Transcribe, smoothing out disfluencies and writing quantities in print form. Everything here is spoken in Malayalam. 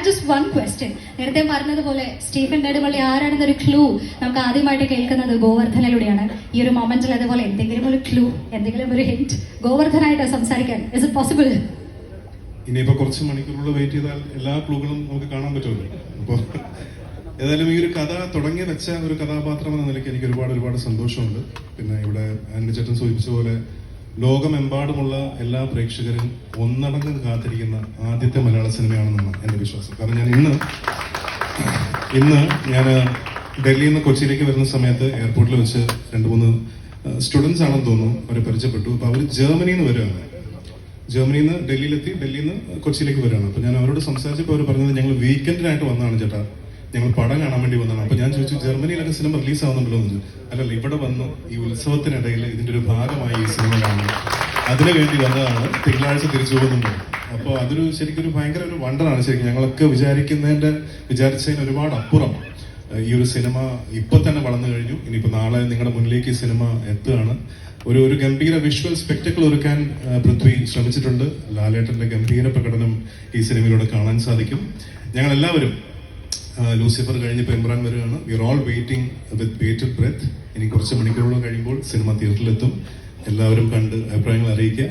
Have just one question. നേരത്തെ പറഞ്ഞതുപോലെ സ്റ്റീഫൻ നെടുമ്പള്ളി ആരാണെന്നൊരു ക്ലൂ നമുക്ക് ആദ്യമായിട്ട് കേൾക്കുന്നത് ഗോവർദ്ധനിലൂടെയാണ്. ഈ ഒരു മൊമെന്റിൽ അതുപോലെ എന്തെങ്കിലും ഒരു ക്ലൂ, എന്തെങ്കിലും ഒരു ഹിന്റ് ഗോവർദ്ധനായിട്ട് സംസാരിക്കാൻ ഇസ് ഇറ്റ് പോസിബിൾ? ഇനിയിപ്പോ കുറച്ച് മണിക്കൂറുകൾ വെയിറ്റ് ചെയ്താൽ എല്ലാ ക്ലൂകളും നമുക്ക് കാണാൻ പറ്റുമല്ലോ. അപ്പോൾ ഏതായാലും ഈ ഒരു കഥ തുടങ്ങി വെച്ച ഒരു കഥാപാത്രം എന്ന നിലയ്ക്ക് എനിക്ക് ഒരുപാട് സന്തോഷമുണ്ട്. പിന്നെ ഇവിടെ ആൻഡ്രി ചേട്ടൻ സൂചിപ്പിച്ച പോലെ ലോകമെമ്പാടുമുള്ള എല്ലാ പ്രേക്ഷകരും ഒന്നടങ്കം കാത്തിരിക്കുന്ന ആദ്യത്തെ മലയാള സിനിമയാണെന്നാണ് എൻ്റെ വിശ്വാസം. കാരണം ഞാൻ ഇന്ന് ഞാൻ ഡൽഹിയിൽ നിന്ന് കൊച്ചിയിലേക്ക് വരുന്ന സമയത്ത് എയർപോർട്ടിൽ വെച്ച് 2-3 സ്റ്റുഡൻസ് ആണെന്ന് തോന്നുന്നു, അവരെ പരിചയപ്പെട്ടു. അപ്പോൾ അവർ ജർമ്മനിയിൽ നിന്ന് വരികയാണ്. ജർമ്മനിയിൽ നിന്ന് ഡൽഹിയിലെത്തി, ഡൽഹിയിൽ നിന്ന് കൊച്ചിയിലേക്ക് വരികയാണ്. അപ്പോൾ ഞാൻ അവരോട് സംസാരിച്ചപ്പോൾ അവർ പറഞ്ഞത് ഞങ്ങൾ വീക്കെൻഡിനായിട്ട് വന്നതാണ് ചേട്ടാ, ഞങ്ങൾ പടം കാണാൻ വേണ്ടി വന്നതാണ്. അപ്പോൾ ഞാൻ ചോദിച്ചു ജർമ്മനിയിലൊക്കെ സിനിമ റിലീസ് ആവുന്നുണ്ടല്ലോ എന്ന് ചോദിച്ചു. അല്ലല്ല, ഇവിടെ വന്ന് ഈ ഉത്സവത്തിനിടയിൽ ഇതിൻ്റെ ഒരു ഭാഗമായി ഈ സിനിമ കാണുന്നത്, അതിനു വേണ്ടി വന്നതാണ്, തിങ്കളാഴ്ച തിരിച്ചു പോകുന്നുണ്ട്. അപ്പോൾ അതൊരു ശരിക്കും ഒരു ഭയങ്കര ഒരു വണ്ടറാണ്. ശരിക്കും ഞങ്ങളൊക്കെ വിചാരിച്ചതിന് ഒരുപാട് അപ്പുറം ഈ ഒരു സിനിമ ഇപ്പൊ തന്നെ വളർന്നു കഴിഞ്ഞു. ഇനിയിപ്പോൾ നാളെ നിങ്ങളുടെ മുന്നിലേക്ക് ഈ സിനിമ എത്തുകയാണ്. ഒരു ഗംഭീര വിഷ്വൽ സ്പെക്ടക്കിൾ ഒരുക്കാൻ പൃഥ്വി ശ്രമിച്ചിട്ടുണ്ട്. ലാലേട്ടന്റെ ഗംഭീര പ്രകടനം ഈ സിനിമയിലൂടെ കാണാൻ സാധിക്കും. ഞങ്ങൾ എല്ലാവരും ലൂസിഫർ കഴിഞ്ഞപ്പോൾ എംബ്രാൻ വരികയാണ്. We are all waiting with bated breath. ഇനി കുറച്ച് മണിക്കൂറുകൾ കഴിയുമ്പോൾ സിനിമ തിയേറ്ററിലെത്തും. എല്ലാവരും കണ്ട് അഭിപ്രായങ്ങൾ അറിയിക്കുക.